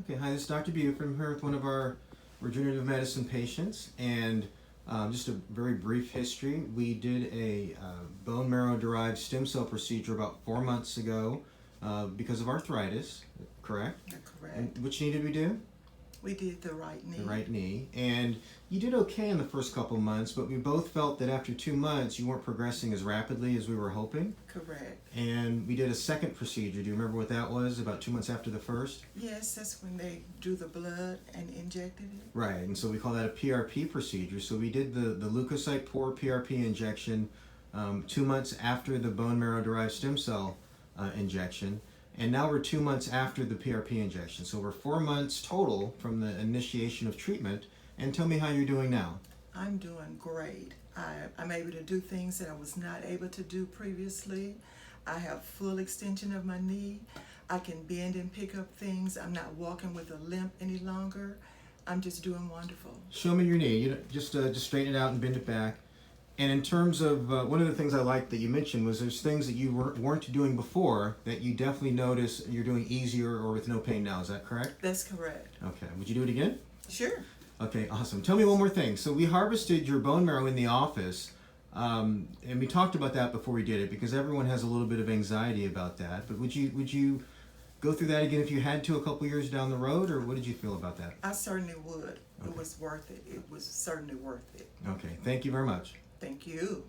Okay, hi, this is Dr. Buford. I'm here with one of our regenerative medicine patients, and just a very brief history. We did a bone marrow derived stem cell procedure about 4 months ago because of arthritis, correct? Correct. And which knee did we do? We did the right knee. The right knee. And you did okay in the first couple months, but we both felt that after 2 months you weren't progressing as rapidly as we were hoping. Correct. And we did a second procedure. Do you remember what that was, about 2 months after the first? Yes, that's when they drew the blood and injected it. Right, and so we call that a PRP procedure. So we did the leukocyte pore PRP injection 2 months after the bone marrow derived stem cell injection. And now we're 2 months after the PRP injection. So we're 4 months total from the initiation of treatment. And tell me how you're doing now. I'm doing great. I'm able to do things that I was not able to do previously. I have full extension of my knee. I can bend and pick up things. I'm not walking with a limp any longer. I'm just doing wonderful. Show me your knee. You just straighten it out and bend it back. And in terms of, one of the things I liked that you mentioned was there's things that you weren't doing before that you definitely notice you're doing easier or with no pain now. Is that correct? That's correct. Okay. Would you do it again? Sure. Okay, awesome. Tell me one more thing. So we harvested your bone marrow in the office, and we talked about that before we did it because everyone has a little bit of anxiety about that. But would you go through that again if you had to a couple years down the road, or what did you feel about that? I certainly would. Okay. It was worth it. It was certainly worth it. Okay, thank you very much. Thank you.